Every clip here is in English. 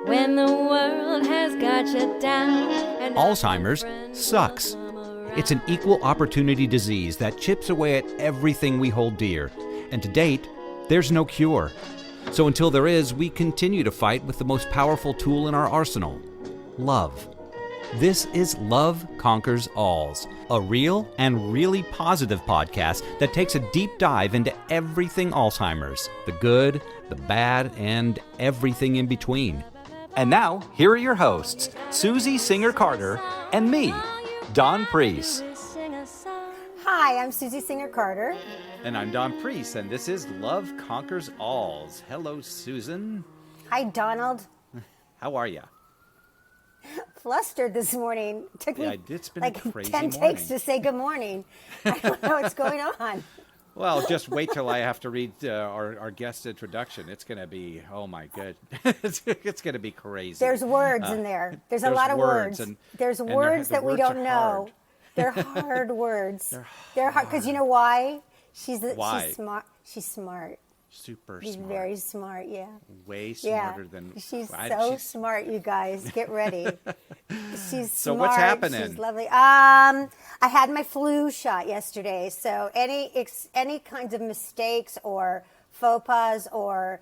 when the world has got you down. And Alzheimer's sucks. It's an equal opportunity disease that chips away at everything we hold dear. And to date, there's no cure. So until there is, we continue to fight with the most powerful tool in our arsenal, love. This is Love Conquers Alls, a real and really positive podcast that takes a deep dive into everything Alzheimer's, the good, the bad, and everything in between. And now, here are your hosts, Susie Singer-Carter and me, Don Priest. Hi, I'm Susie Singer-Carter. And I'm Don Priest, and this is Love Conquers Alls. Hello, Susan. Hi, Donald. How are you? Flustered this morning. Took me it's been like a crazy 10 morning. takes to say good morning. I don't know what's going on. Well, just wait till I have to read our guest introduction. It's going to be, oh my goodness, it's going to be crazy. There's words in there. There's a lot of words. There's words that we don't know. They're hard words. They're hard because you know why? She's smart. She's smart. Super She's smart. very smart, yeah. Way smarter than... She's smart, you guys. Get ready. She's So smart. what's happening? She's lovely. I had my flu shot yesterday, so any kinds of mistakes or faux pas or,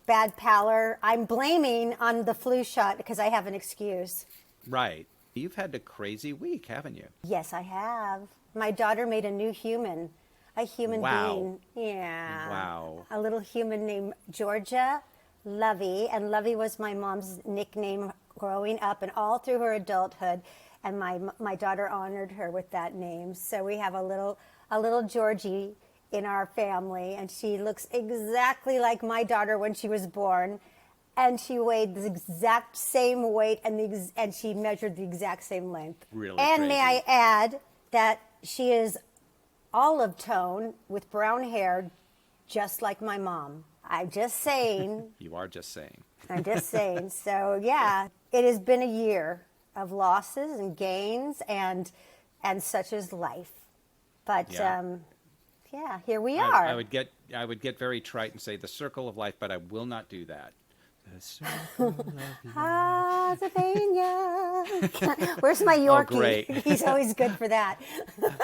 bad pallor, I'm blaming on the flu shot because I have an excuse. Right. You've had a crazy week, haven't you? Yes, I have. My daughter made a new human. A human Wow. being. Yeah. Wow. A little human named Georgia Lovey. And Lovey was my mom's nickname growing up and all through her adulthood. And my daughter honored her with that name. So we have a little Georgie in our family. And she looks exactly like my daughter when she was born. And she weighed the exact same weight and she measured the exact same length. Really And crazy. may I add that she is olive tone with brown hair, just like my mom. I'm just saying. You are just saying. I'm just saying. So, yeah, it has been a year of losses and gains, and such is life. But, Yeah. here we are. I would get very trite and say the circle of life, but I will not do that. The circle of life. Pennsylvania. Where's my Yorkie? Oh, great. He's always good for that.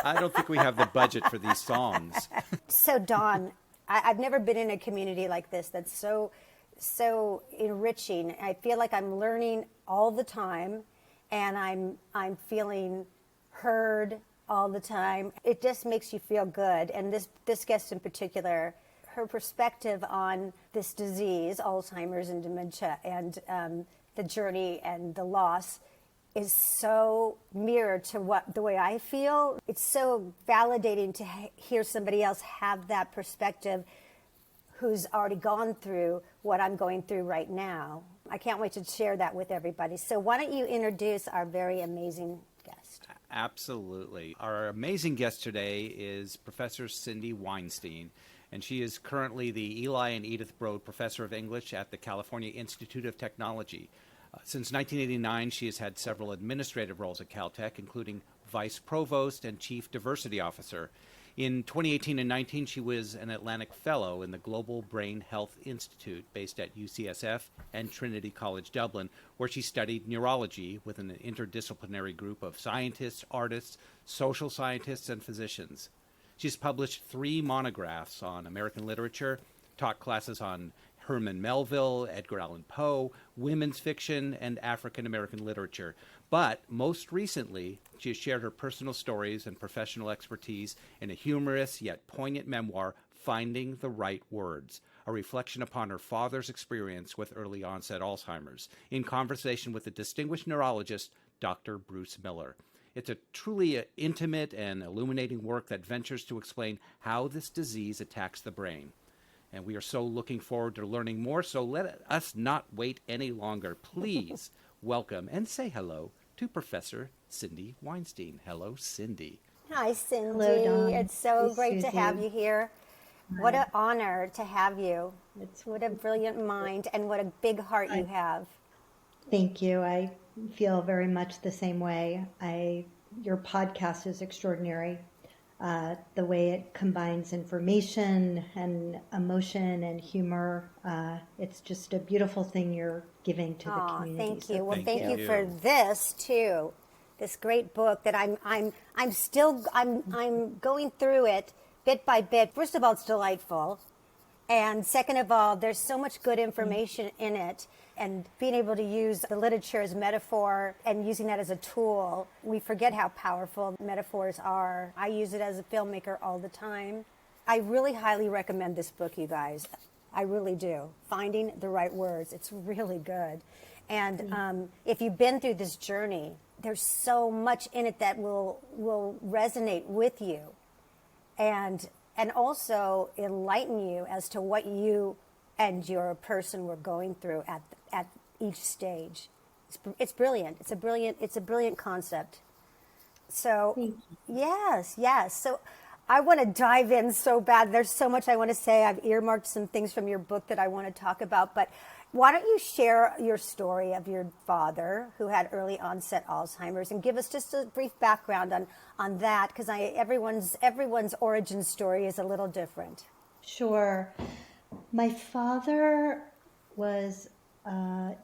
I don't think we have the budget for these songs. So, Dawn, I've never been in a community like this that's so enriching. I feel like I'm learning all the time, and I'm feeling heard all the time. It just makes you feel good. And this guest in particular, her perspective on this disease, Alzheimer's and dementia, and the journey and the loss is so mirrored to the way I feel. It's so validating to hear somebody else have that perspective who's already gone through what I'm going through right now. I can't wait to share that with everybody. So why don't you introduce our very amazing guest? Absolutely. Our amazing guest today is Professor Cindy Weinstein, and she is currently the Eli and Edith Broad Professor of English at the California Institute of Technology. Since 1989, she has had several administrative roles at Caltech, including Vice Provost and Chief Diversity Officer. In 2018 and 19, she was an Atlantic Fellow in the Global Brain Health Institute, based at UCSF and Trinity College Dublin, where she studied neurology with an interdisciplinary group of scientists, artists, social scientists, and physicians. She's published 3 monographs on American literature, taught classes on Herman Melville, Edgar Allan Poe, women's fiction, and African American literature. But most recently, she has shared her personal stories and professional expertise in a humorous yet poignant memoir, Finding the Right Words, a reflection upon her father's experience with early-onset Alzheimer's, in conversation with the distinguished neurologist, Dr. Bruce Miller. It's a truly intimate and illuminating work that ventures to explain how this disease attacks the brain. And we are so looking forward to learning more, so let us not wait any longer. Please welcome and say hello to Professor Cindy Weinstein. Hello, Cindy. Hi, Cindy. Hello, Dawn. It's so Hey, great to Susie. have you here. What an honor to have you. What a brilliant mind and what a big heart you have. Thank you. I feel very much the same way. Your podcast is extraordinary. the way it combines information and emotion and humor. It's just a beautiful thing you're giving to the community. Thank So you. Well, Thank thank you you. for this too. This great book that I'm still going through it bit by bit. First of all, it's delightful. And second of all, there's so much good information in it, and being able to use the literature as metaphor and using that as a tool. We forget how powerful metaphors are. I use it as a filmmaker all the time. I really highly recommend this book, you guys. I really do. Finding the Right Words. It's really good. And if you've been through this journey, there's so much in it that will resonate with you. And also enlighten you as to what you and your person were going through at each stage. It's brilliant. It's a brilliant concept. So yes. So I want to dive in so bad. There's so much I want to say. I've earmarked some things from your book that I want to talk about, but why don't you share your story of your father who had early onset Alzheimer's, and give us just a brief background on that, because everyone's origin story is a little different. Sure. My father was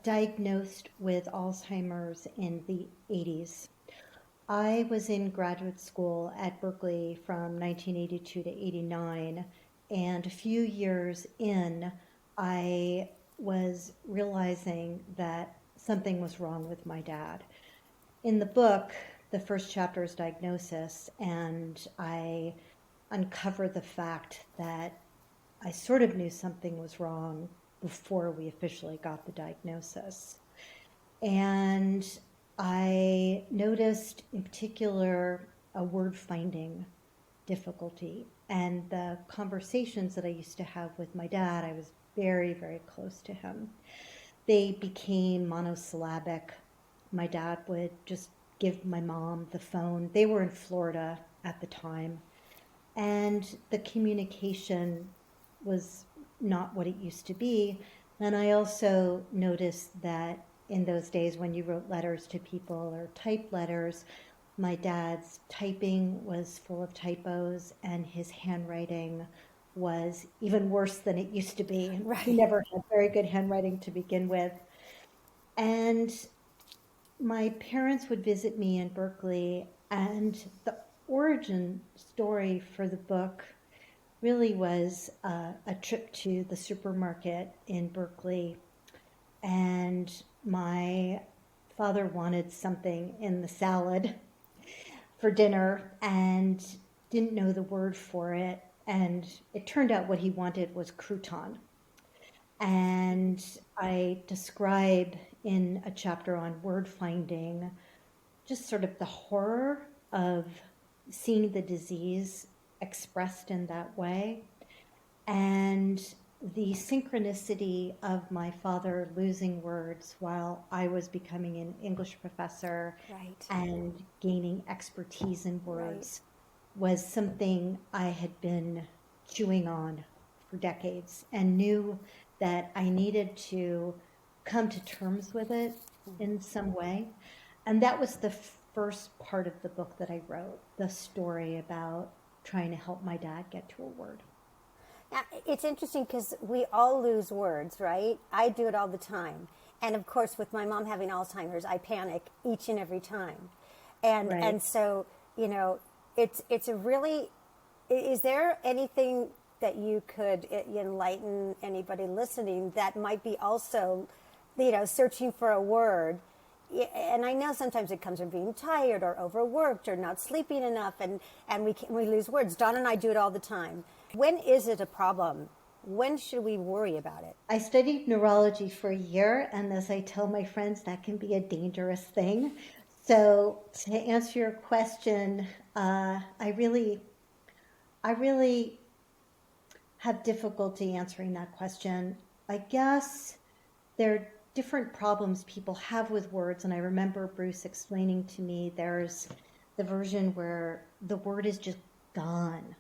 diagnosed with Alzheimer's in the 80s. I was in graduate school at Berkeley from 1982 to 89, and a few years in, I was realizing that something was wrong with my dad. In the book, the first chapter is diagnosis, and I uncover the fact that I sort of knew something was wrong before we officially got the diagnosis. And I noticed in particular a word finding difficulty, and the conversations that I used to have with my dad, I was very, very close to him. They became monosyllabic. My dad would just give my mom the phone. They were in Florida at the time, and the communication was not what it used to be. And I also noticed that in those days when you wrote letters to people or typed letters, my dad's typing was full of typos, and his handwriting was even worse than it used to be. Right. He never had very good handwriting to begin with. And my parents would visit me in Berkeley, and the origin story for the book really was a trip to the supermarket in Berkeley, and my father wanted something in the salad for dinner and didn't know the word for it, and it turned out what he wanted was crouton. And I describe in a chapter on word finding just sort of the horror of seeing the disease expressed in that way, and the synchronicity of my father losing words while I was becoming an English professor Right. and gaining expertise in words was something I had been chewing on for decades, and knew that I needed to come to terms with it in some way. And that was the first part of the book that I wrote, the story about trying to help my dad get to a word. Now, it's interesting because we all lose words, right? I do it all the time. And of course, with my mom having Alzheimer's, I panic each and every time. And Right. and so, it's a really, is there anything that you could enlighten anybody listening that might be also, searching for a word? And I know sometimes it comes from being tired or overworked or not sleeping enough, and we lose words. Don and I do it all the time. When is it a problem? When should we worry about it? I studied neurology for a year, and as I tell my friends, that can be a dangerous thing. So to answer your question, I really have difficulty answering that question. I guess there are different problems people have with words, and I remember Bruce explaining to me there's the version where the word is just gone.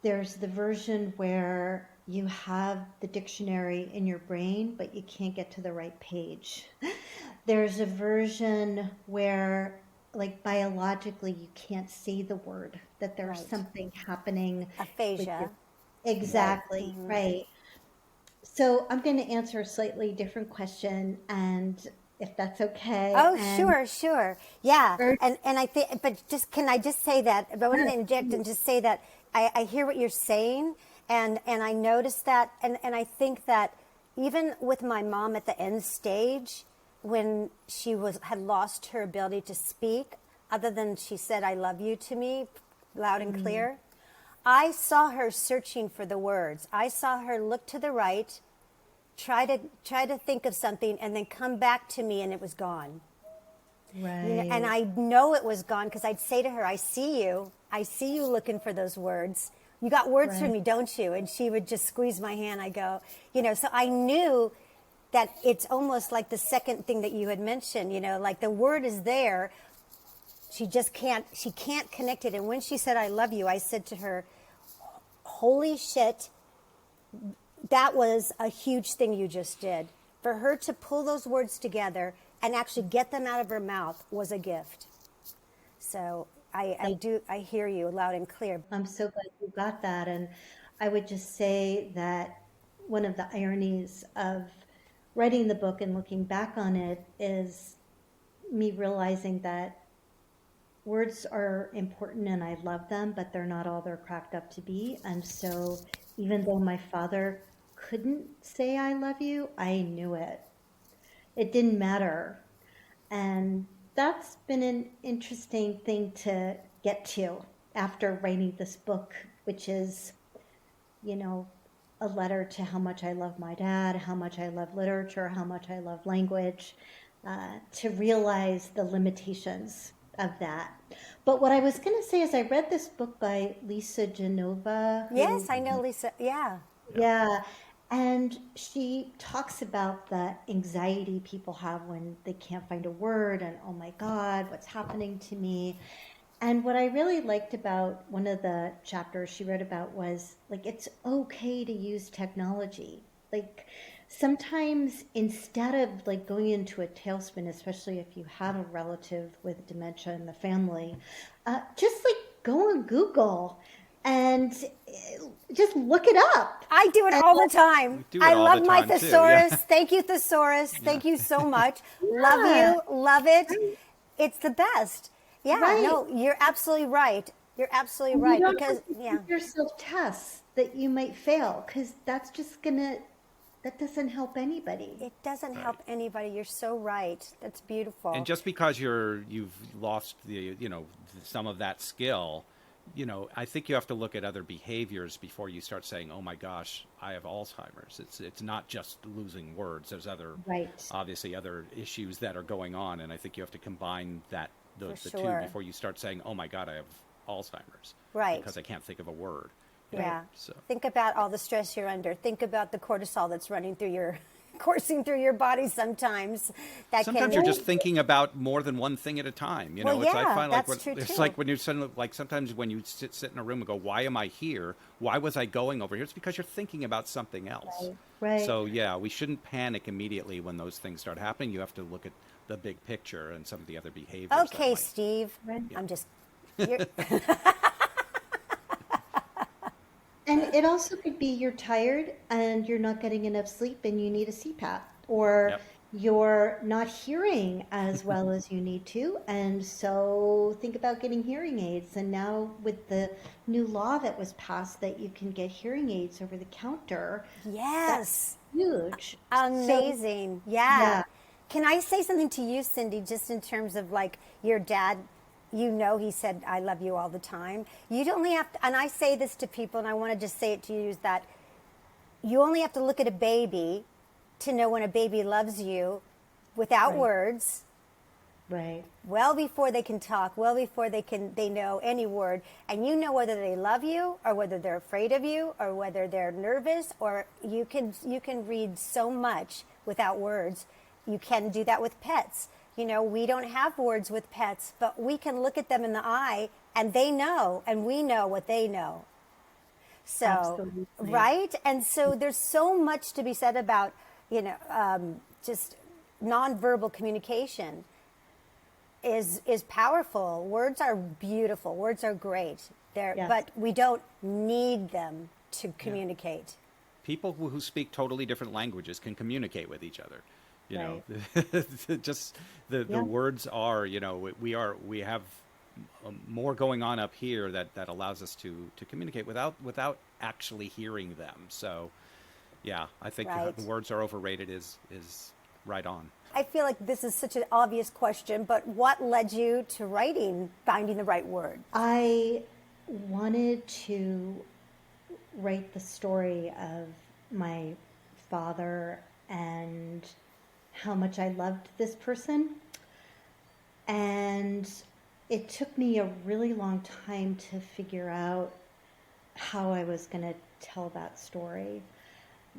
There's the version where you have the dictionary in your brain, but you can't get to the right page. There's a version where like biologically you can't say the word, that there's Right. something happening. Like Aphasia. exactly, right. So I'm going to answer a slightly different question, and if that's okay. Oh, And sure, sure. Yeah. or, And I think, but just, can I just say that, but I wanted to inject and please. just say that I hear what you're saying, and I noticed that, and I think that even with my mom at the end stage, when she had lost her ability to speak, other than she said, I love you to me, loud and clear, I saw her searching for the words. I saw her look to the right, try to think of something, and then come back to me, and it was gone. And Right, I know it was gone because I'd say to her, I see you looking for those words. You got words for right. me, don't you? And she would just squeeze my hand. I go, so I knew that it's almost like the second thing that you had mentioned, like the word is there. She can't connect it. And when she said, I love you, I said to her, holy shit, that was a huge thing you just did. For her to pull those words together and actually get them out of her mouth was a gift. So I hear you loud and clear. I'm so glad you got that. And I would just say that one of the ironies of writing the book and looking back on it is me realizing that words are important and I love them, but they're not all they're cracked up to be. And so even though my father couldn't say I love you, I knew it. It didn't matter. And that's been an interesting thing to get to after writing this book, which is, you know, a letter to how much I love my dad, how much I love literature, how much I love language, to realize the limitations of that. But what I was going to say is I read this book by Lisa Genova, Yes, who, I know, Lisa. Yeah. yeah, and she talks about the anxiety people have when they can't find a word and, oh my God, what's happening to me? And what I really liked about one of the chapters she wrote about was like, it's okay to use technology. Like sometimes instead of like going into a tailspin, especially if you have a relative with dementia in the family, just like go on Google and just look it up. I do it And all the time. We do it I all love the my time too. thesaurus. Yeah. Thank you, thesaurus. Thank you so much. Love yeah, you. Love it. It's the best. Yeah, right. no, you're absolutely right. You're absolutely And you right don't because, have to yeah. give yourself tests that you might fail because that's just gonna, that doesn't help anybody. It doesn't Right. help anybody. You're so right. That's beautiful. And just because you've lost some of that skill, I think you have to look at other behaviors before you start saying, "Oh my gosh, I have Alzheimer's." It's not just losing words. There's Right. obviously other issues that are going on, and I think you have to combine the For two sure. before you start saying, "Oh my God, I have Alzheimer's," Right. because I can't think of a word. Yeah. So Think about all the stress you're under. Think about the cortisol that's running through your, coursing through your body sometimes. That sometimes can. you're just thinking about more than one thing at a time. Well, It's I yeah, find like that's true it's too. like when you suddenly like sometimes when you sit in a room and go, "Why am I here? Why was I going over here?" It's because you're thinking about something else. Right. Right. So yeah, we shouldn't panic immediately when those things start happening. You have to look at the big picture and some of the other behaviors. that Okay, might- Steve. Right. I'm just. You're, And it also could be you're tired and you're not getting enough sleep and you need a CPAP, or Yep. you're not hearing as well as you need to. And so think about getting hearing aids. And now with the new law that was passed that you can get hearing aids over the counter, yes. huge. Amazing. Yeah. yeah. Can I say something to you, Cindy, just in terms of like your dad? He said, I love you all the time. You'd only have to, and I say this to people, and I want to just say it to you, is that you only have to look at a baby to know when a baby loves you without Right. words, Right. well before they can talk, well before they know any word, and you know whether they love you or whether they're afraid of you or whether they're nervous, or you can read so much without words. You can do that with pets. We don't have words with pets, but we can look at them in the eye and they know, and we know what they know. So, Absolutely. right? And so there's so much to be said about, just nonverbal communication. is powerful. Words are beautiful. Words are great. Yes. But we don't need them to communicate. People who speak totally different languages can communicate with each other. You Right. know, just the Yeah. words are, you know, we have more going on up here that allows us to communicate without actually hearing them. So, yeah, I think Right. the words are overrated is right on. I feel like this is such an obvious question, but what led you to writing, finding the right word? I wanted to write the story of my father and how much I loved this person. And it took me a really long time to figure out how I was going to tell that story.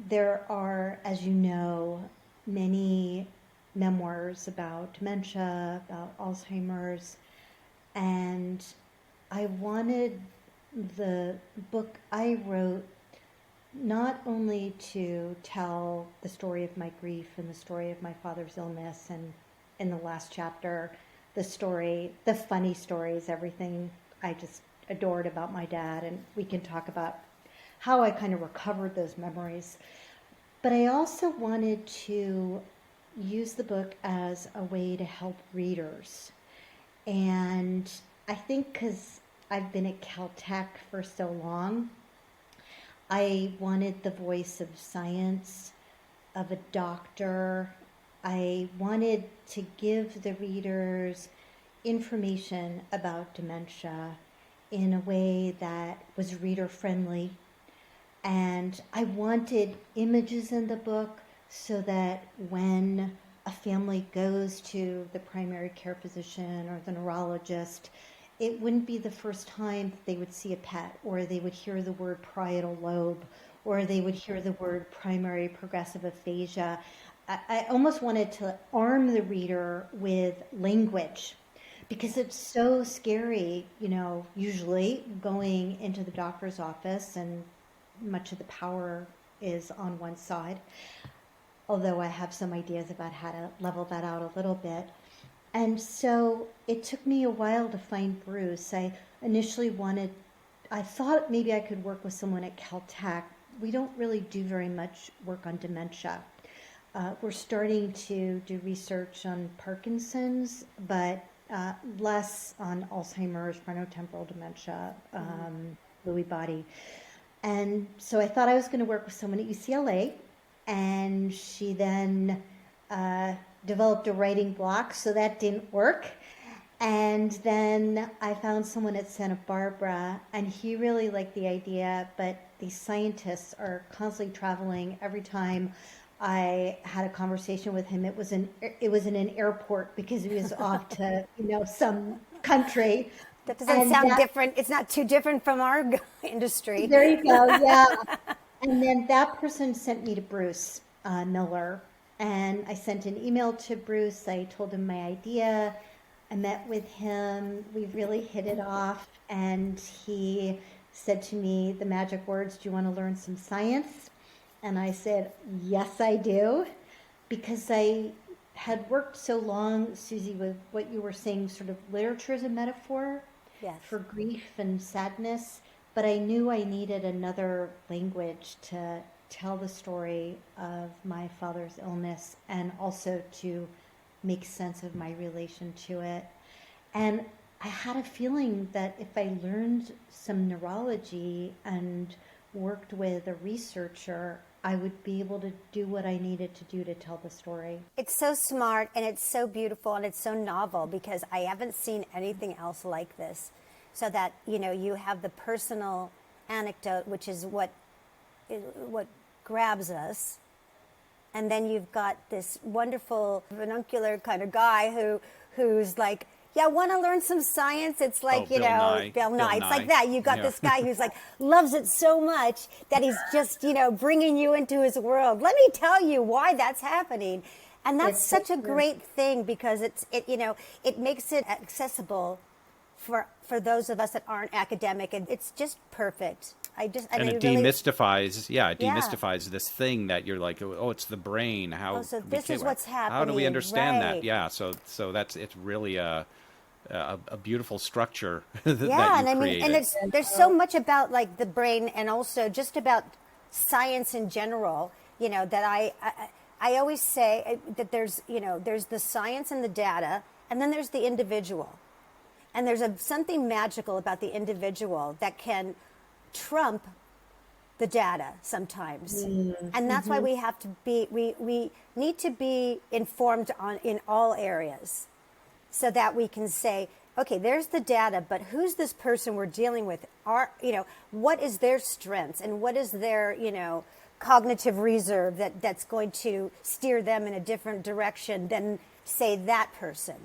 There are, as you know, many memoirs about dementia, about Alzheimer's, and I wanted the book I wrote not only to tell the story of my grief and the story of my father's illness, and in the last chapter, the funny stories, everything I just adored about my dad, and we can talk about how I kind of recovered those memories. But I also wanted to use the book as a way to help readers. And I think because I've been at Caltech for so long, I wanted the voice of science, of a doctor. I wanted to give the readers information about dementia in a way that was reader friendly. And I wanted images in the book so that when a family goes to the primary care physician or the neurologist, it wouldn't be the first time that they would see a pet, or they would hear the word parietal lobe, or they would hear the word primary progressive aphasia. I almost wanted to arm the reader with language, because it's so scary, you know, usually going into the doctor's office, and much of the power is on one side, although I have some ideas about how to level that out a little bit. And so it took me a while to find Bruce. I thought maybe I could work with someone at Caltech. We don't really do very much work on dementia. We're starting to do research on Parkinson's, but less on Alzheimer's, frontotemporal dementia, Lewy body. And so I thought I was going to work with someone at UCLA, and she then developed a writing block, so that didn't work. And then I found someone at Santa Barbara, and he really liked the idea, but these scientists are constantly traveling. Every time I had a conversation with him, it was in an airport, because he was off to, you know, some country. That doesn't sound different. It's not too different from our industry. There you go, yeah. And then that person sent me to Bruce Miller, and I sent an email to Bruce. I told him my idea. I met with him. We really hit it off, and he said to me the magic words, "Do you want to learn some science?" And I said, "Yes, I do," because I had worked so long, Susie, with what you were saying, sort of literature as a metaphor for grief and sadness, but I knew I needed another language to tell the story of my father's illness, and also to make sense of my relation to it. And I had a feeling that if I learned some neurology and worked with a researcher, I would be able to do what I needed to do to tell the story. It's so smart, and it's so beautiful, and it's so novel, because I haven't seen anything else like this. So that, you know, you have the personal anecdote, which is what grabs us, and then you've got this wonderful vernacular kind of guy who's like, yeah, want to learn some science? It's like, Bill Nye. Bill Nye. It's Nye. like that. You've got this guy who's like, loves it so much that he's just, you know, bringing you into his world. Let me tell you why that's happening. And that's such a great thing, because it makes it accessible for those of us that aren't academic, and it's just perfect. And it really, demystifies, it yeah. demystifies this thing that you're like, oh, it's the brain. How Oh, so we this is can't- what's How do we happening, understand that? right. Yeah, so it's really a beautiful structure that Yeah, you and I mean, and created. there's so much about like the brain, and also just about science in general. That I always say that there's the science and the data, and then there's the individual, and there's something magical about the individual that can trump the data sometimes. And that's why we have to be we need to be informed in all areas, so that we can say, okay, there's the data, but who's this person we're dealing with? What is their strengths, and what is their, cognitive reserve that's going to steer them in a different direction than, say, that person.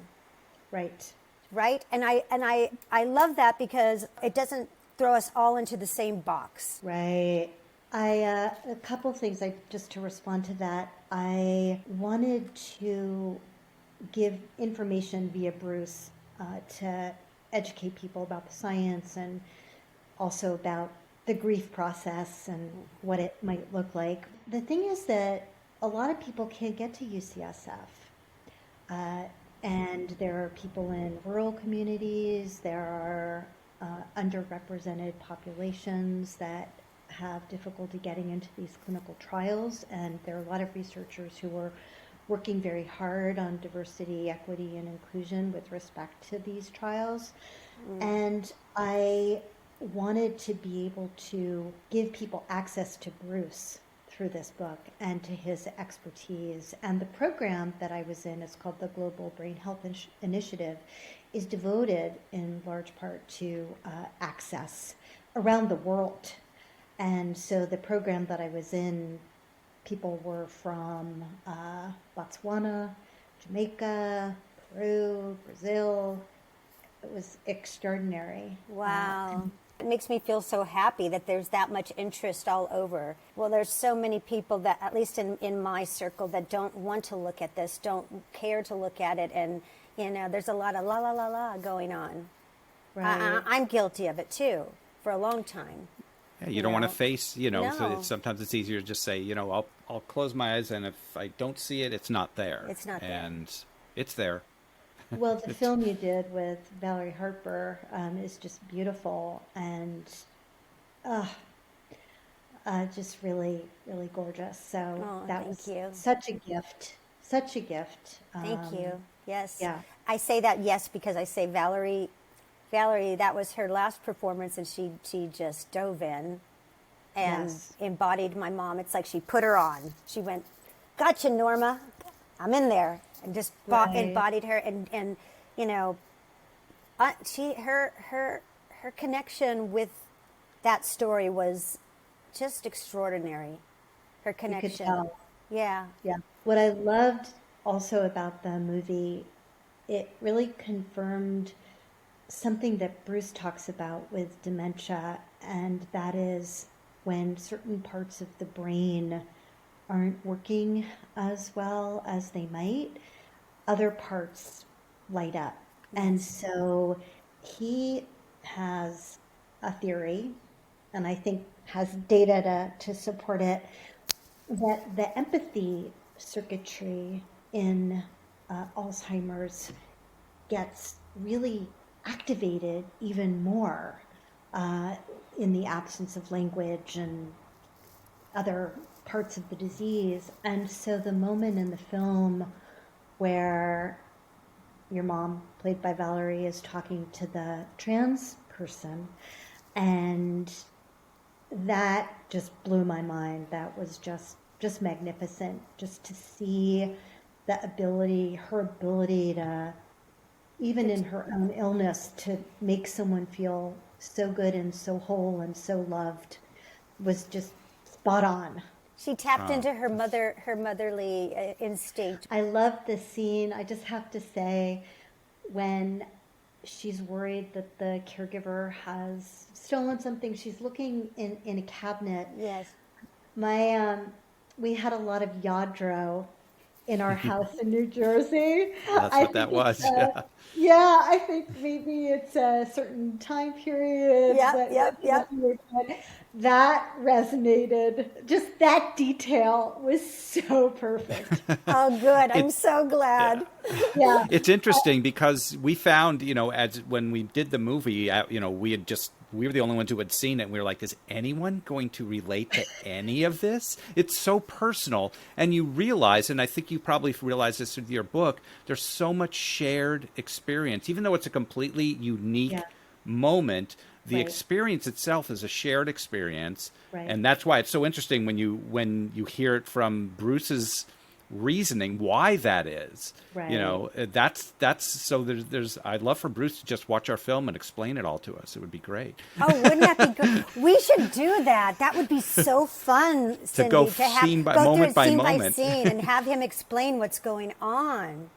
Right. Right? And I love that, because it doesn't throw us all into the same box. Right. A couple things just to respond to that. I wanted to give information via Bruce to educate people about the science, and also about the grief process and what it might look like. The thing is that a lot of people can't get to UCSF. And there are people in rural communities, there are underrepresented populations that have difficulty getting into these clinical trials, and there are a lot of researchers who are working very hard on diversity, equity, and inclusion with respect to these trials. And I wanted to be able to give people access to Bruce through this book and to his expertise. And the program that I was in is called the Global Brain Health Initiative, is devoted in large part to access around the world. And so the program that I was in, people were from Botswana, Jamaica, Peru, Brazil. It was extraordinary. Wow. It makes me feel so happy that there's that much interest all over. Well, there's so many people that, at least in my circle, that don't want to look at this, don't care to look at it. And, there's a lot of la, la, la, la going on. Right. I'm guilty of it, too, for a long time. Yeah, you don't want to face, so No. sometimes it's easier to just say, I'll close my eyes, and if I don't see it, it's not there. It's not there. And it's there. Well, the film you did with Valerie Harper is just beautiful, and just really, really gorgeous. So Oh, that thank was you. such a gift. Such a gift. Thank you. Yes. yeah. I say that yes because I say Valerie, that was her last performance, and she just dove in and Yes. embodied my mom. It's like she put her on. She went, "Gotcha, Norma. I'm in there," and just Right. embodied her. And her connection with that story was just extraordinary. Her You could connection. tell. Yeah. Yeah. What I loved also about the movie, it really confirmed something that Bruce talks about with dementia, and that is when certain parts of the brain aren't working as well as they might, other parts light up. And so he has a theory, and I think has data to support it, that the empathy circuitry in Alzheimer's gets really activated even more in the absence of language and other parts of the disease. And so the moment in the film where your mom, played by Valerie, is talking to the trans person, and that just blew my mind. That was just magnificent, just to see the ability, her ability to, even in her own illness, to make someone feel so good and so whole and so loved, was just spot on. She tapped into her motherly instinct. I love this scene. I just have to say, when she's worried that the caregiver has stolen something, she's looking in a cabinet. Yes. We had a lot of Yadro in our house in New Jersey. That's I what think that was. Yeah. yeah, I think maybe it's a certain time period, Yep, but yep, yep. that resonated. Just that detail was so perfect. Oh, good. I'm It so glad. Yeah. It's interesting because we found, as when we did the movie, we were the only ones who had seen it. And we were like, is anyone going to relate to any of this? It's so personal. And you realize, and I think you probably realize this with your book, there's so much shared experience. Even though it's a completely unique Yeah. moment, the Right. experience itself is a shared experience. Right. And that's why it's so interesting when you hear it from Bruce's reasoning why that is. Right. That's so there's I'd love for Bruce to just watch our film and explain it all to us. It would be great Oh, wouldn't that be good? We should do that. That would be so fun, Cindy, go to have scene by go moment through by it scene by moment. scene and have him explain what's going on.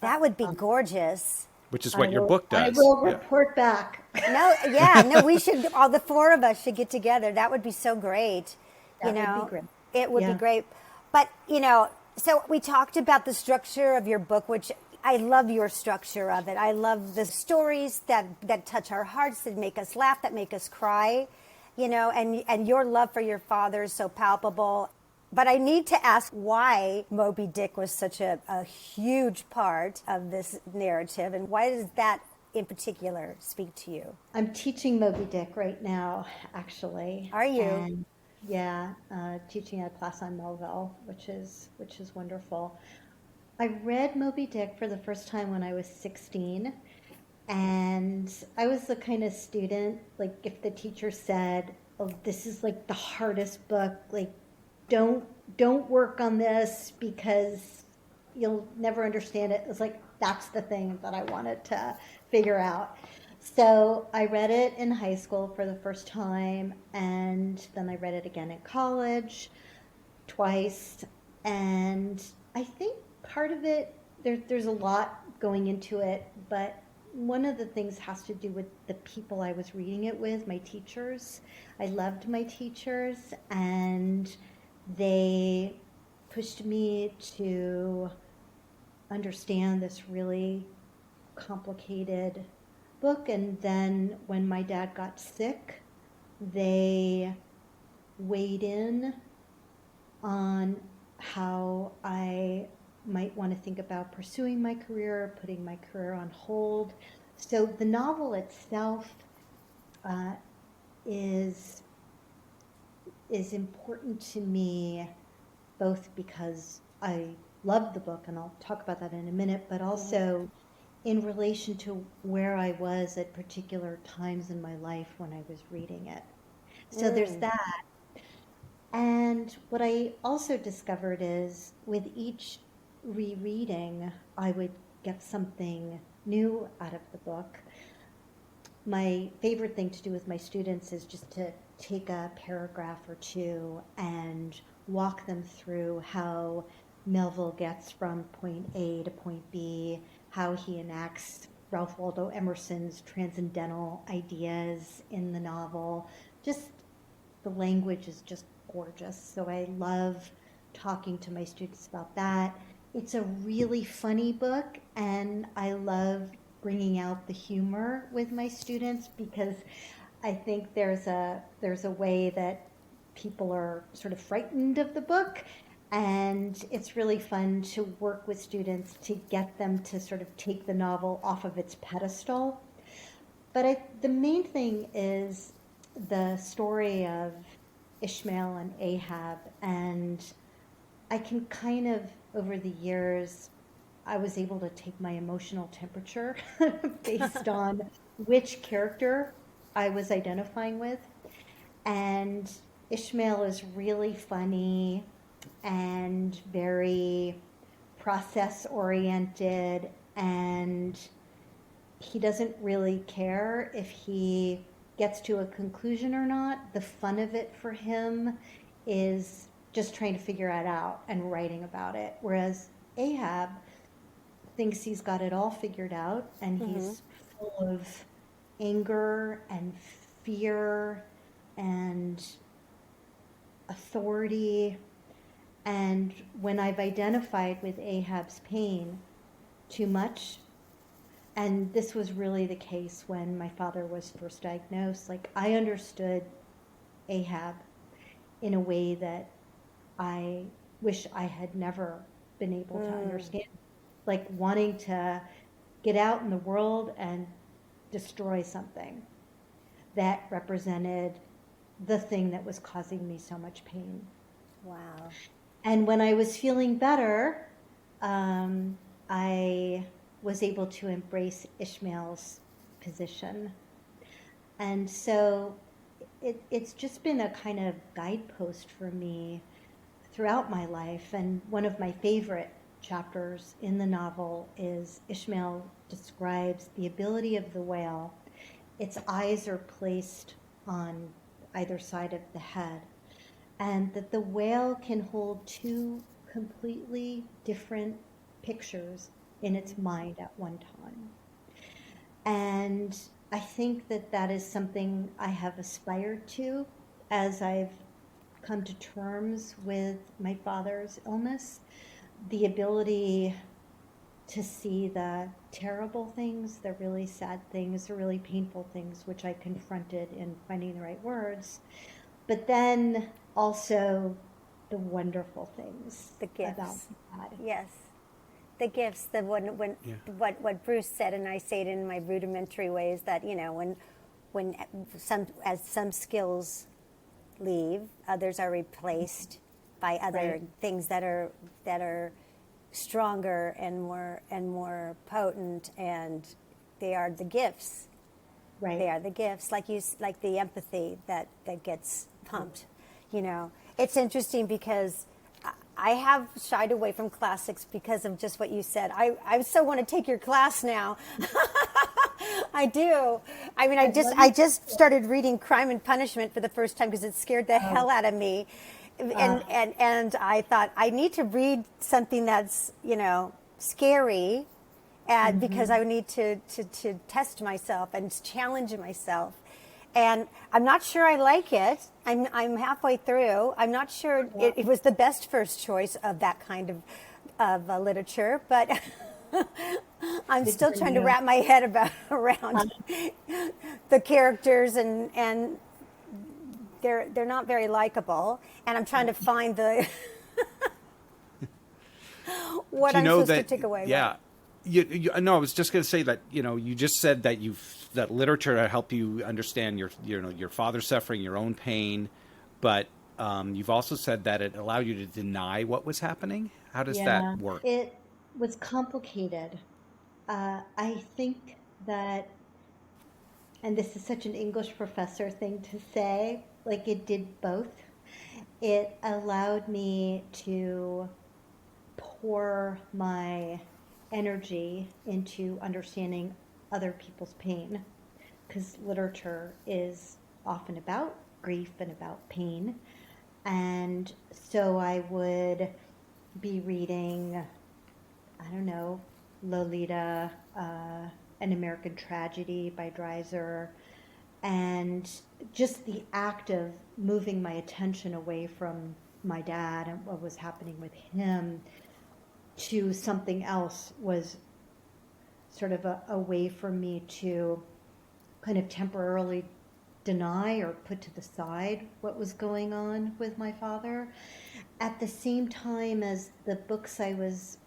That would be gorgeous. which is what your book I does. will Yeah. report back. No, yeah, no, we should. All the four of us should get together. That would be so great. That would be great. It would be Yeah. great. But so we talked about the structure of your book, which I love your structure of it. I love the stories that touch our hearts, that make us laugh, that make us cry. And your love for your father is so palpable. But I need to ask why Moby Dick was such a huge part of this narrative, and why does that in particular speak to you? I'm teaching Moby Dick right now, actually. Are you? And yeah, teaching a class on Melville, which is wonderful. I read Moby Dick for the first time when I was 16, and I was the kind of student, like if the teacher said, "Oh, this is like the hardest book, like don't work on this because you'll never understand it." It was like that's the thing that I wanted to figure out. So I read it in high school for the first time, and then I read it again in college twice. And I think part of it, there's a lot going into it, but one of the things has to do with the people I was reading it with, my teachers. I loved my teachers, and they pushed me to understand this really complicated book. And then when my dad got sick, they weighed in on how I might want to think about pursuing my career, putting my career on hold. So the novel itself is important to me, both because I love the book, and I'll talk about that in a minute, but also in relation to where I was at particular times in my life when I was reading it. So there's that. And what I also discovered is with each rereading, I would get something new out of the book. My favorite thing to do with my students is just to take a paragraph or two and walk them through how Melville gets from point A to point B, how he enacts Ralph Waldo Emerson's transcendental ideas in the novel. Just the language is just gorgeous. So I love talking to my students about that. It's a really funny book, and I love bringing out the humor with my students because I think there's a way that people are sort of frightened of the book, and it's really fun to work with students to get them to sort of take the novel off of its pedestal. But the main thing is the story of Ishmael and Ahab, and I can kind of, over the years, I was able to take my emotional temperature based on which character I was identifying with. And Ishmael is really funny and very process-oriented, and he doesn't really care if he gets to a conclusion or not. The fun of it for him is just trying to figure it out and writing about it. Whereas Ahab thinks he's got it all figured out, and he's full of anger and fear and authority. And when I've identified with Ahab's pain too much, and this was really the case when my father was first diagnosed, like I understood Ahab in a way that I wish I had never been able to understand. Like wanting to get out in the world and destroy something that represented the thing that was causing me so much pain. Wow. And when I was feeling better, I was able to embrace Ishmael's position. And so it's just been a kind of guidepost for me throughout my life. And one of my favorite chapters in the novel is Ishmael describes the ability of the whale. Its eyes are placed on either side of the head, and that the whale can hold two completely different pictures in its mind at one time. And I think that that is something I have aspired to as I've come to terms with my father's illness, the ability to see the terrible things, the really sad things, the really painful things, which I confronted in finding the right words, but then also the wonderful things The gifts. about God. Yes. The gifts, what Bruce said, and I say it in my rudimentary ways, that, you know, when some skills leave, others are replaced by other things that are stronger and more potent, and they are the gifts. Right. They are the gifts, like the empathy that gets pumped. You know, it's interesting because I have shied away from classics because of just what you said. I so want to take your class now. I do. I mean, I just started reading Crime and Punishment for the first time because it scared the hell out of me. And I thought I need to read something that's, you know, scary, and because I need to test myself and challenge myself. And I'm not sure I like it. I'm halfway through. I'm not sure it was the best first choice of that kind of literature, but I'm still trying to wrap my head around the characters, and they're not very likable, and I'm trying to find the what I'm supposed to take away. Yeah. No, I was just going to say that, you know, you just said that that literature helped you understand your father's suffering, your own pain, but you've also said that it allowed you to deny what was happening. How does that work? It was complicated. I think that, and this is such an English professor thing to say, like it did both. It allowed me to pour my energy into understanding other people's pain, because literature is often about grief and about pain. And so I would be reading, I don't know, Lolita, An American Tragedy by Dreiser, and just the act of moving my attention away from my dad and what was happening with him to something else was sort of a way for me to kind of temporarily deny or put to the side what was going on with my father. At the same time as the books I was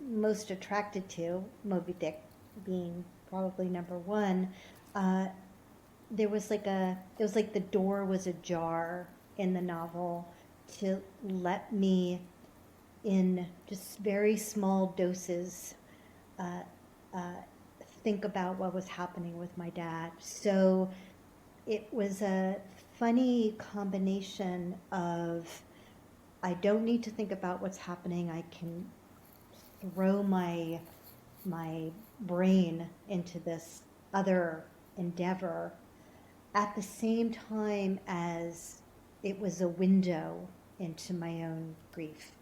most attracted to, Moby Dick being probably number one, it was like the door was ajar in the novel to let me, in just very small doses, think about what was happening with my dad. So it was a funny combination of, I don't need to think about what's happening. I can throw my brain into this other endeavor at the same time as it was a window into my own grief.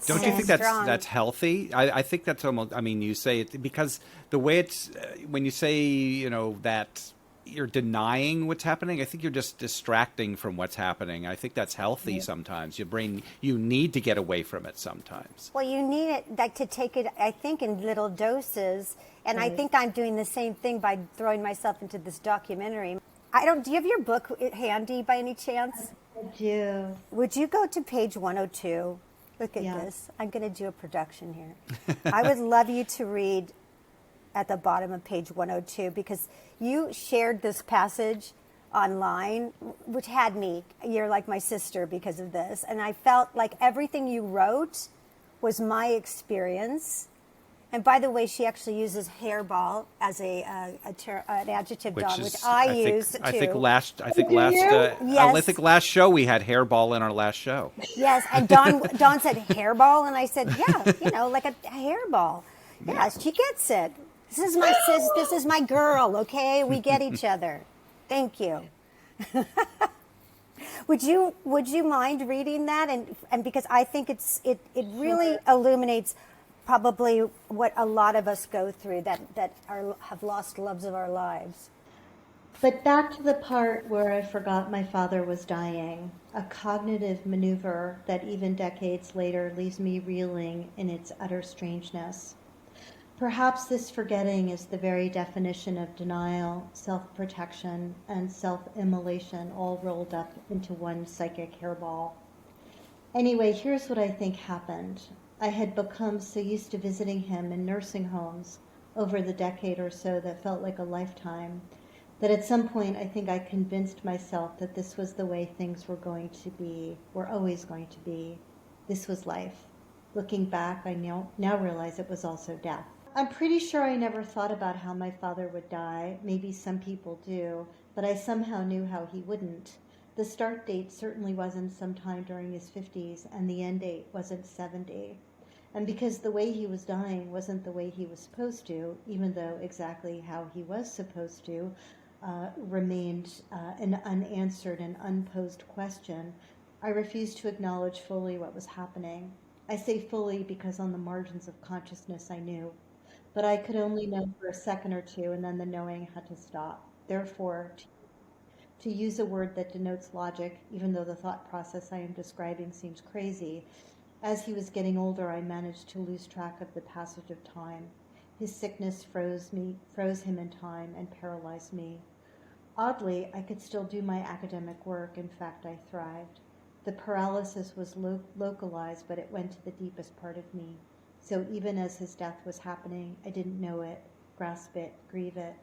Don't you think that's healthy? I think that's almost, I mean, you say it because the way it's, when you say, you know, that you're denying what's happening. I think you're just distracting from what's happening. I think that's healthy sometimes. Your brain, you need to get away from it sometimes. Well, you need it like to take it, I think, in little doses. And I think I'm doing the same thing by throwing myself into this documentary. Do you have your book handy by any chance? I do. Would you go to page 102? Look at this. I'm going to do a production here. I would love you to read at the bottom of page 102 because you shared this passage online, which had me. You're like my sister because of this. And I felt like everything you wrote was my experience. And by the way, she actually uses hairball as an adjective, Don, which I use too. I think last show we had hairball in our last show. Yes, and Don said hairball, and I said, yeah, like a hairball. Yeah, she gets it. This is my sis. This is my girl. Okay, we get each other. Thank you. Would you mind reading that? And because I think it really illuminates probably what a lot of us go through that have lost loves of our lives. But back to the part where I forgot my father was dying, a cognitive maneuver that even decades later leaves me reeling in its utter strangeness. Perhaps this forgetting is the very definition of denial, self-protection, and self-immolation all rolled up into one psychic hairball. Anyway, here's what I think happened. I had become so used to visiting him in nursing homes over the decade or so that felt like a lifetime, that at some point I think I convinced myself that this was the way things were going to be, were always going to be. This was life. Looking back, I now realize it was also death. I'm pretty sure I never thought about how my father would die. Maybe some people do, but I somehow knew how he wouldn't. The start date certainly wasn't sometime during his 50s, and the end date wasn't 70. And because the way he was dying wasn't the way he was supposed to, even though exactly how he was supposed to remained an unanswered and unposed question, I refused to acknowledge fully what was happening. I say fully because on the margins of consciousness I knew, but I could only know for a second or two, and then the knowing had to stop. Therefore, to use a word that denotes logic, even though the thought process I am describing seems crazy, as he was getting older, I managed to lose track of the passage of time. His sickness froze him in time and paralyzed me. Oddly, I could still do my academic work. In fact, I thrived. The paralysis was localized, but it went to the deepest part of me. So even as his death was happening, I didn't know it, grasp it, grieve it.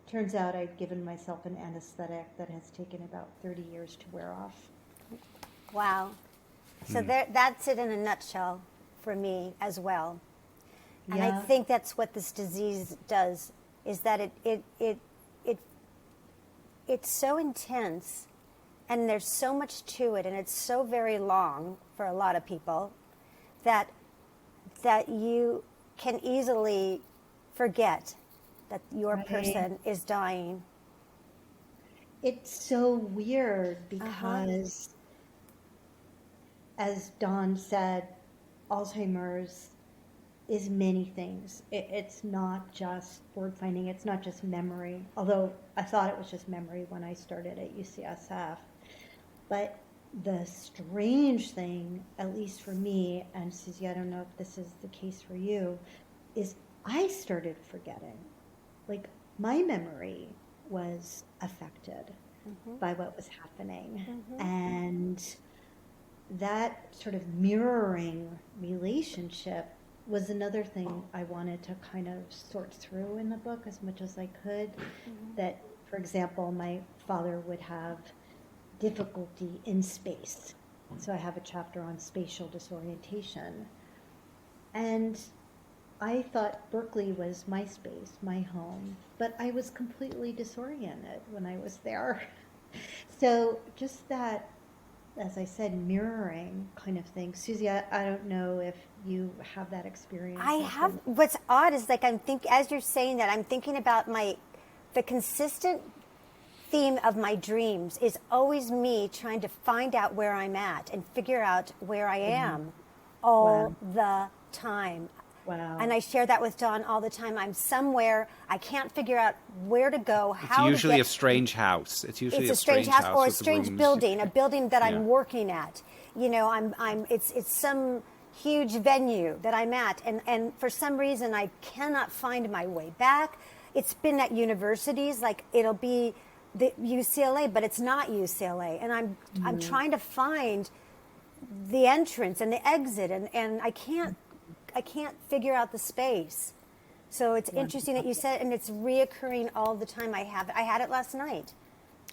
Turns out I'd given myself an anesthetic that has taken about 30 years to wear off. Wow. So that's it in a nutshell for me as well. And I think that's what this disease does, is that it's so intense, and there's so much to it, and it's so very long for a lot of people that you can easily forget that your person is dying. It's so weird because, as Don said, Alzheimer's is many things. It's not just word finding, it's not just memory, although I thought it was just memory when I started at UCSF. But the strange thing, at least for me, and Susie, I don't know if this is the case for you, is I started forgetting. Like, my memory was affected by what was happening. And that sort of mirroring relationship was another thing I wanted to kind of sort through in the book as much as I could. That, for example, my father would have difficulty in space. So I have a chapter on spatial disorientation. And I thought Berkeley was my space, my home, but I was completely disoriented when I was there. So just that, as I said, mirroring kind of thing. Susie, I don't know if you have that experience. I have. What's odd is, like, as you're saying that, I'm thinking about the consistent theme of my dreams is always me trying to find out where I'm at and figure out where I am all the time. Wow. And I share that with Don all the time. I'm somewhere, I can't figure out where to go, It's how to usually get. a strange house. It's usually It's a strange house or a with strange rooms. building, a building that Yeah. I'm working at. You know, it's some huge venue that I'm at, and for some reason I cannot find my way back. It's been at universities, like it'll be the UCLA, but it's not UCLA, and I'm trying to find the entrance and the exit, and I can't figure out the space. So it's interesting that you said, and it's reoccurring all the time. I had it last night.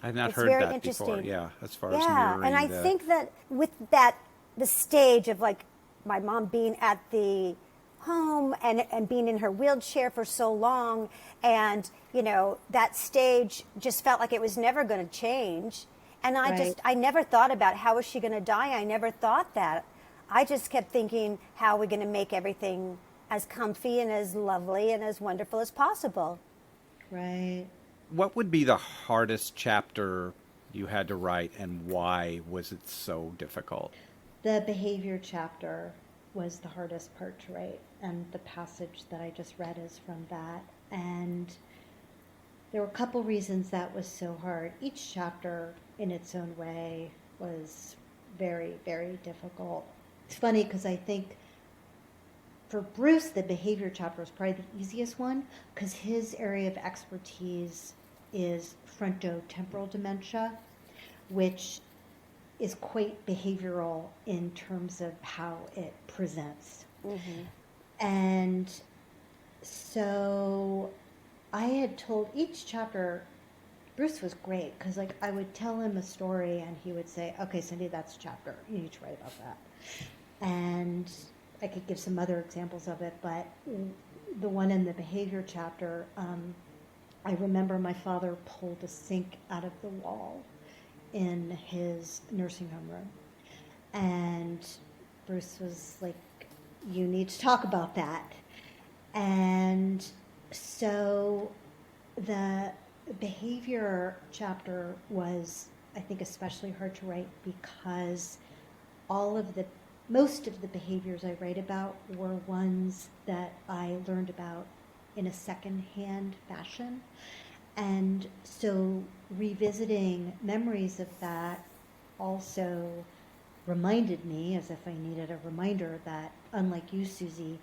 I've not It's heard very that interesting. before. Yeah, as far as Yeah, mirroring and I the, think that with that, the stage of like my mom being at the home and being in her wheelchair for so long, and you know that stage just felt like it was never going to change. And I never thought about how is she going to die. I never thought that. I just kept thinking, how are we going to make everything as comfy and as lovely and as wonderful as possible? Right. What would be the hardest chapter you had to write, and why was it so difficult? The behavior chapter was the hardest part to write, and the passage that I just read is from that. And there were a couple reasons that was so hard. Each chapter in its own way was very, very difficult. It's funny because I think for Bruce, the behavior chapter is probably the easiest one because his area of expertise is frontotemporal dementia, which is quite behavioral in terms of how it presents. And so I had told each chapter, Bruce was great because like I would tell him a story and he would say, okay, Cindy, that's a chapter. You need to write about that. And I could give some other examples of it, but the one in the behavior chapter, I remember my father pulled a sink out of the wall in his nursing home room. And Bruce was like, you need to talk about that. And so the behavior chapter was, I think, especially hard to write because most of the behaviors I write about were ones that I learned about in a secondhand fashion. And so revisiting memories of that also reminded me, as if I needed a reminder, that unlike you, Susie,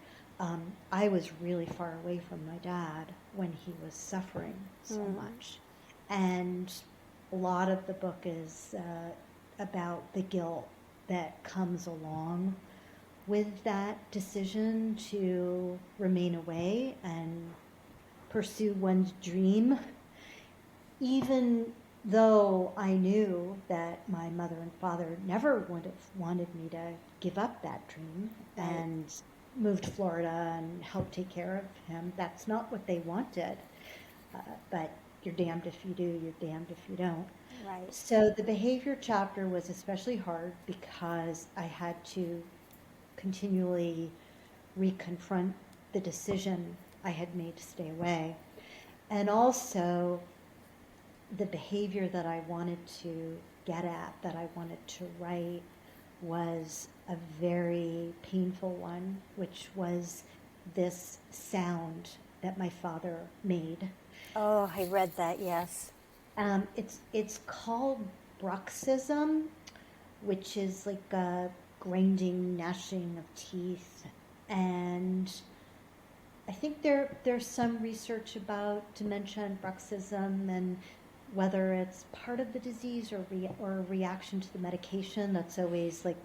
I was really far away from my dad when he was suffering so much. And a lot of the book is about the guilt that comes along with that decision to remain away and pursue one's dream, even though I knew that my mother and father never would have wanted me to give up that dream and move to Florida and help take care of him. That's not what they wanted. But you're damned if you do, you're damned if you don't. Right. So the behavior chapter was especially hard because I had to continually reconfront the decision I had made to stay away. And also the behavior that I wanted to get at, that I wanted to write, was a very painful one, which was this sound that my father made. Oh, I read that, yes. It's called bruxism, which is like a grinding, gnashing of teeth. And I think there's some research about dementia and bruxism and whether it's part of the disease or a reaction to the medication. That's always like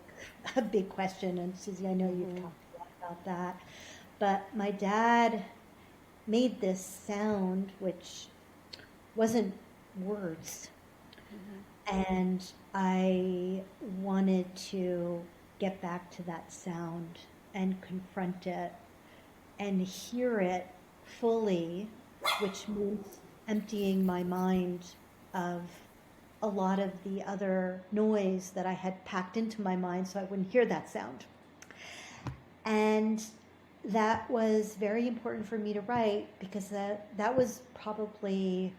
a big question. And Susie, I know you've talked a lot about that. But my dad made this sound, which wasn't words. And I wanted to get back to that sound and confront it and hear it fully, which means emptying my mind of a lot of the other noise that I had packed into my mind so I wouldn't hear that sound. And that was very important for me to write because that was probably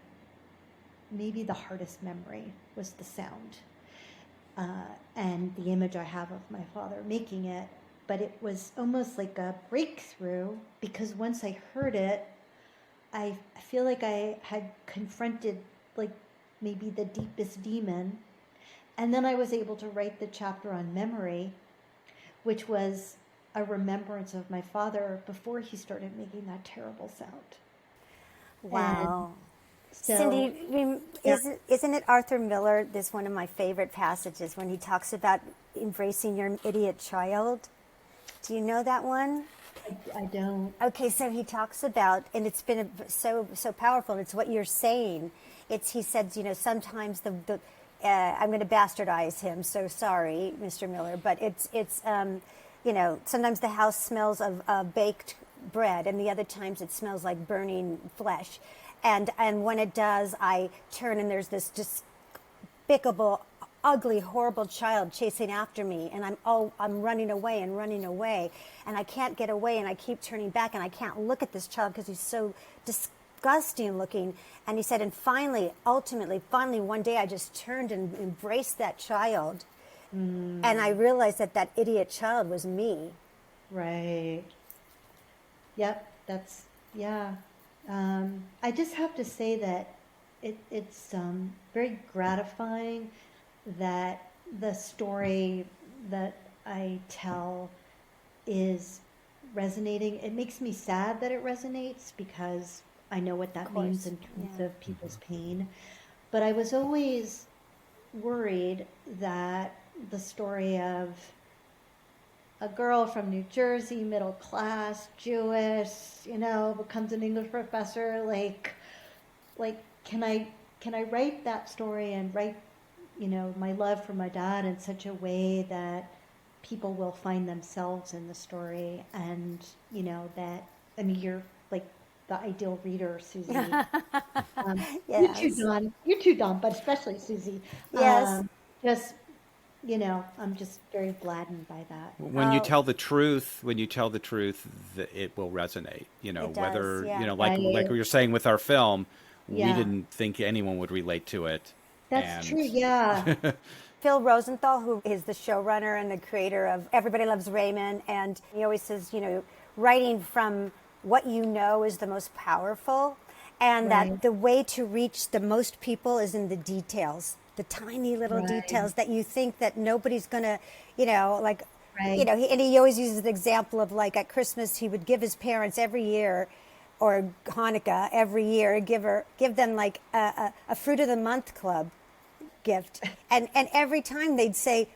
maybe the hardest memory, was the sound and the image I have of my father making it. but it was almost like a breakthrough because once I heard it, I feel like I had confronted like maybe the deepest demon. And then I was able to write the chapter on memory, which was a remembrance of my father before he started making that terrible sound. Wow. So, Cindy, yeah. isn't it Arthur Miller? This one of my favorite passages when he talks about embracing your idiot child. Do you know that one? I don't. Okay, so he talks about, and it's been so powerful. It's what you're saying. He said, sometimes I'm going to bastardize him. So sorry, Mr. Miller, but it's sometimes the house smells of baked bread, and the other times it smells like burning flesh. And when it does, I turn and there's this despicable, ugly, horrible child chasing after me, and I'm running away, and I can't get away, and I keep turning back, and I can't look at this child because he's so disgusting looking. And he said, and ultimately, one day I just turned and embraced that child, and I realized that idiot child was me. Right. Yep. That's, yeah. I just have to say that it's very gratifying that the story that I tell is resonating. It makes me sad that it resonates because I know what that means in terms of people's pain. But I was always worried that the story of a girl from New Jersey, middle class, Jewish, becomes an English professor. Like, can I write that story and write, my love for my dad in such a way that people will find themselves in the story, and you're like the ideal reader, Susie. Yes. You too, Don, but especially Susie. Yes. I'm just very gladdened by that. When you tell the truth, it will resonate. It Whether does, yeah. like we were saying with our film, we Yeah. didn't think anyone would relate to it. That's true, yeah. Phil Rosenthal, who is the showrunner and the creator of Everybody Loves Raymond, and he always says, writing from what you know is the most powerful, and Right. that the way to reach the most people is in the details, the tiny little Right. details that you think that nobody's gonna, Right. and he always uses the example of like at Christmas he would give his parents every year, or Hanukkah every year, give them like a fruit of the month club gift, and every time they'd say,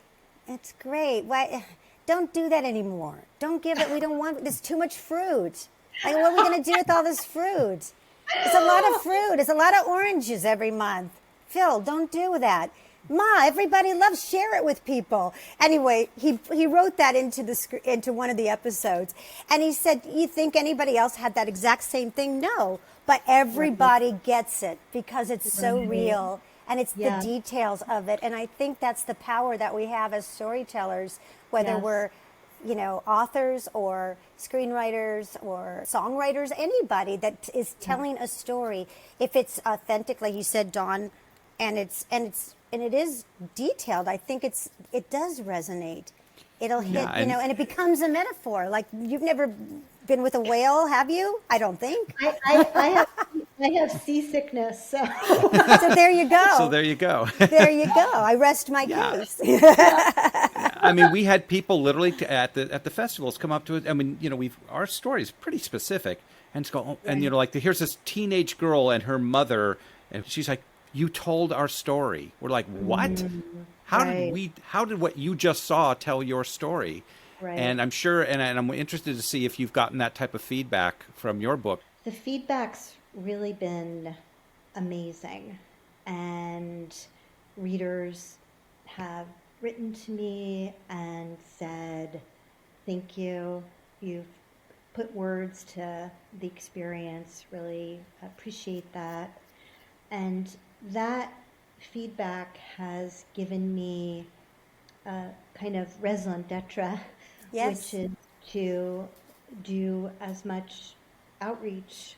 "It's great. Why don't do that anymore? Don't give it. We don't want. There's too much fruit. Like, what are we going to do with all this fruit? It's a lot of fruit. It's a lot of oranges every month. Phil, don't do that. Ma, everybody loves, share it with people." Anyway, he wrote that into one of the episodes, and he said, "You think anybody else had that exact same thing? No, but everybody gets it because it's so Right. real." And it's Yeah. the details of it. And I think that's the power that we have as storytellers, whether Yes. we're, authors or screenwriters or songwriters, anybody that is telling a story. If it's authentic, like you said, Dawn, and it is detailed, I think it does resonate. It'll hit, Yeah, and- and it becomes a metaphor. Like, you've never been with a whale, have you? I don't think. I have seasickness, so So there you go. So there you go. There you go. I rest my case. I mean, we had people literally at the festivals come up to us. I mean, our story is pretty specific, and go, oh, and like here's this teenage girl and her mother, and she's like, "You told our story." We're like, "What? How did what you just saw tell your story?" Right. And I'm sure, and I'm interested to see if you've gotten that type of feedback from your book. the feedback's really been amazing, and readers have written to me and said, "Thank you. You've put words to the experience. Really appreciate that." And that feedback has given me a kind of raison d'etre, Yes. which is to do as much outreach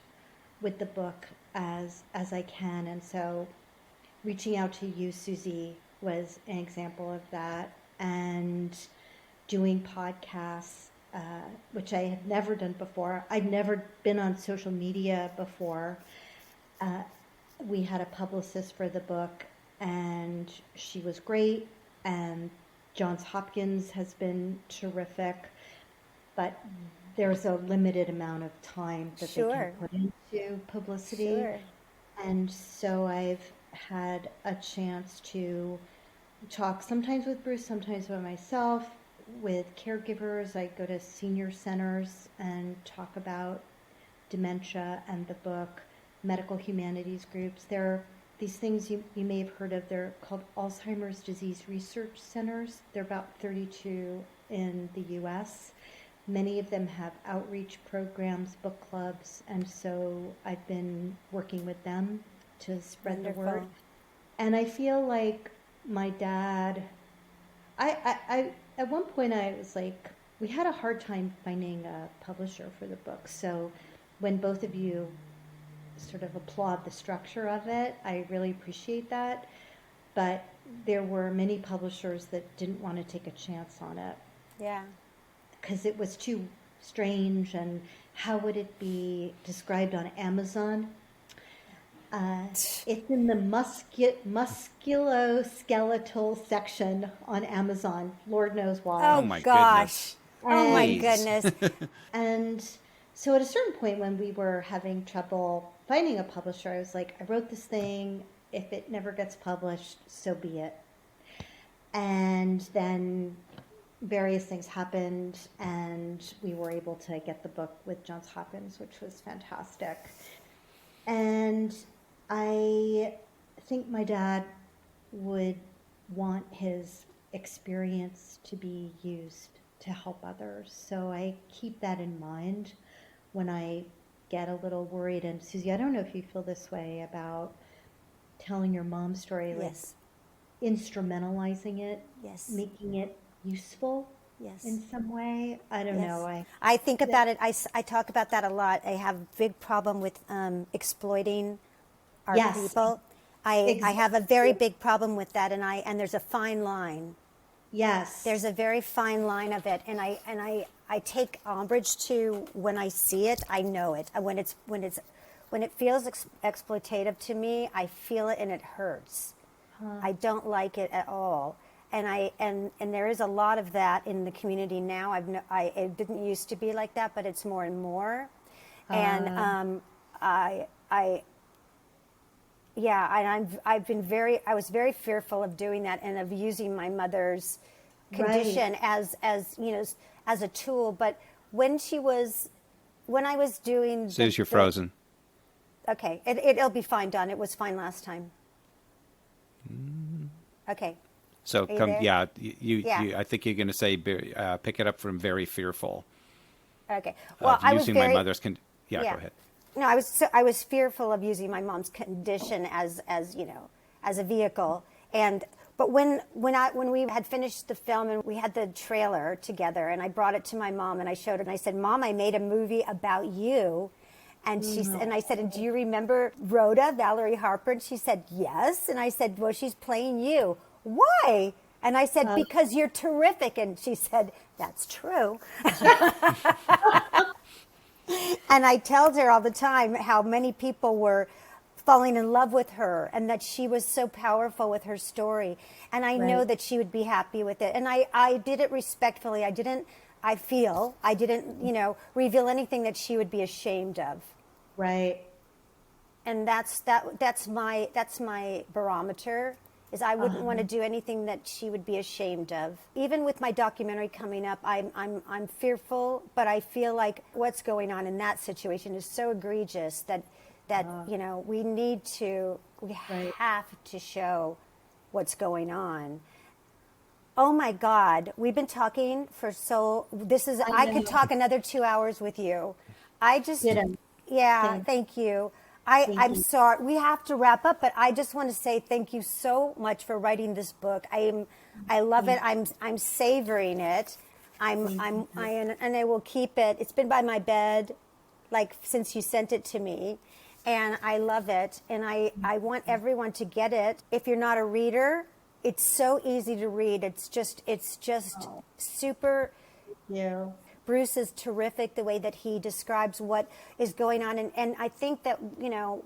with the book as I can. And so reaching out to you, Susie, was an example of that. And doing podcasts, which I had never done before. I'd never been on social media before. We had a publicist for the book, and she was great. And Johns Hopkins has been terrific, but there's a limited amount of time that they Sure. can put into publicity. Sure. And so I've had a chance to talk sometimes with Bruce, sometimes by myself, with caregivers. I go to senior centers and talk about dementia and the book, medical humanities groups. There are these things you may have heard of. They're called Alzheimer's Disease Research Centers. There are about 32 in the U.S. Many of them have outreach programs, book clubs, and so I've been working with them to spread Wonderful. the word. And I feel like my dad, I at one point I was like, we had a hard time finding a publisher for the book. So when both of you sort of applaud the structure of it, I really appreciate that. But there were many publishers that didn't want to take a chance on it Yeah. because it was too strange, and how would it be described on Amazon? It's in the musculoskeletal section on Amazon. Lord knows why. Oh, my gosh. goodness. Oh my Please. goodness. And so at a certain point when we were having trouble finding a publisher, I was like, I wrote this thing. If it never gets published, so be it. And then various things happened, and we were able to get the book with Johns Hopkins, which was fantastic. And I think my dad would want his experience to be used to help others. So I keep that in mind when I get a little worried. And Susie, I don't know if you feel this way about telling your mom's story, like Yes. instrumentalizing it, Yes. making it useful Yes. in some way. I don't Yes. know. I think about it. I talk about that a lot. I have a big problem with exploiting our Yes. people. I have a very big problem with that, and there's a fine line. Yes. There's a very fine line of it, and I take umbrage to when I see it. I know it. When it feels exploitative to me, I feel it and it hurts. I don't like it at all. And there is a lot of that in the community now. It didn't used to be like that, but it's more and more. And I was very fearful of doing that and of using my mother's condition as a tool. But when I was doing, Suze, you're frozen. Okay, it'll be fine, Don. It was fine last time. Okay. So Are you come, there? yeah, Yeah. I think you're going to say pick it up from very fearful. Okay. Well, I was using very, my mother's go ahead. No, I was fearful of using my mom's condition as a vehicle. But when we had finished the film and we had the trailer together, and I brought it to my mom and I showed her and I said, "Mom, I made a movie about you." And and I said, "And do you remember Rhoda, Valerie Harper?" And she said, "Yes." And I said, "Well, she's playing you. Why?" And I said, "Because you're terrific." And she said, "That's true." And I tell her all the time how many people were falling in love with her and that she was so powerful with her story. And I know that she would be happy with it. And I did it respectfully. I didn't reveal anything that she would be ashamed of. Right. And that's my barometer. Is I wouldn't want to do anything that she would be ashamed of. Even with my documentary coming up, I'm fearful, but I feel like what's going on in that situation is so egregious that we have to show what's going on. Oh my God, we've been talking for I could talk another 2 hours with you. Thank you. I'm sorry. We have to wrap up, but I just want to say thank you so much for writing this book. I love it. I'm savoring it. And I will keep it. It's been by my bed, since you sent it to me, and I love it. And I want everyone to get it. If you're not a reader, it's so easy to read. It's just super. Yeah. Bruce is terrific the way that he describes what is going on. And I think that,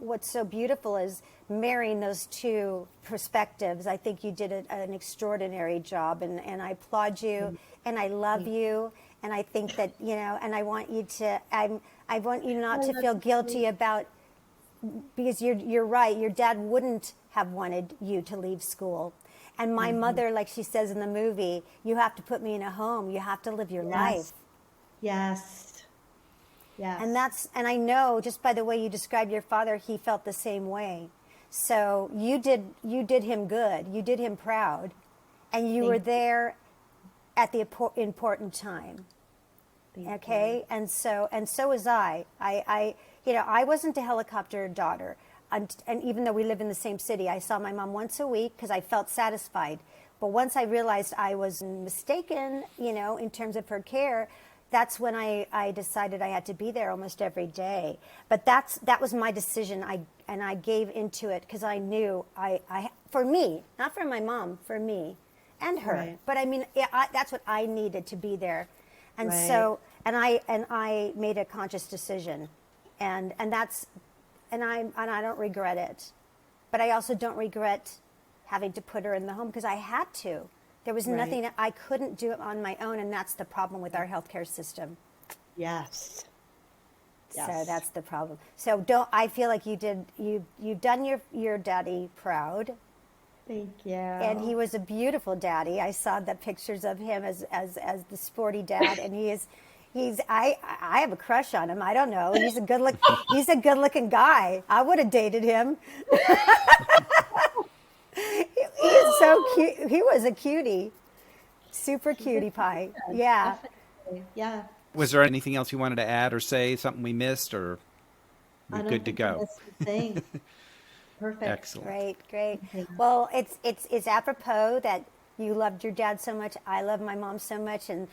what's so beautiful is marrying those two perspectives. I think you did an extraordinary job, and I applaud you, and I love you. And I think that, and I want you to, I want you not to feel guilty about, because you're right, your dad wouldn't have wanted you to leave school. And my mother, like she says in the movie, you have to put me in a home. You have to live your life. Yes. Yes. And I know just by the way you described your father, he felt the same way. So you did him good. You did him proud, and you were there at the important time. Okay, and so was I. I wasn't a helicopter daughter, and even though we live in the same city, I saw my mom once a week because I felt satisfied. But once I realized I was mistaken, in terms of her care, that's when I decided I had to be there almost every day. But that was my decision. I gave into it because I knew for me, not for my mom, for me and her. Right. But I mean, that's what I needed to be there, and Right. so I made a conscious decision, and I don't regret it, but I also don't regret having to put her in the home because I had to. There was nothing I couldn't do it on my own, and that's the problem with our healthcare system. Yes. So that's the problem. So I feel like you've done your daddy proud, Thank you. and he was a beautiful daddy. I saw the pictures of him as the sporty dad, and I have a crush on him. I don't know. He's a good looking guy. I would have dated him. He's so cute. He was a cutie, super cutie pie. Yeah. Definitely. Yeah. Was there anything else you wanted to add or say? Something we missed, or I we're don't good to think go? that's the thing. Perfect. Excellent. Great. Well, it's apropos that you loved your dad so much. I love my mom so much, and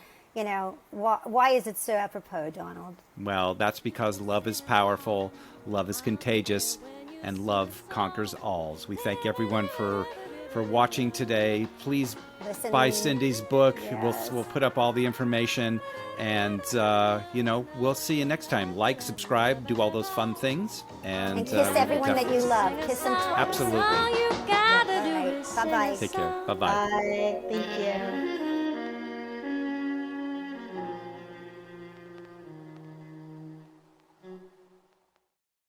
why is it so apropos, Donald? Well, that's because love is powerful, love is contagious, and love conquers all. We thank everyone for watching today. Please Listening. buy Cindy's book. Yes. We'll put up all the information, and we'll see you next time. Like, subscribe, do all those fun things, and Kiss everyone that you love. Kiss them twice. Absolutely. All you gotta do All right. is Bye-bye. say Take care. so. Bye-bye. Bye. Thank you.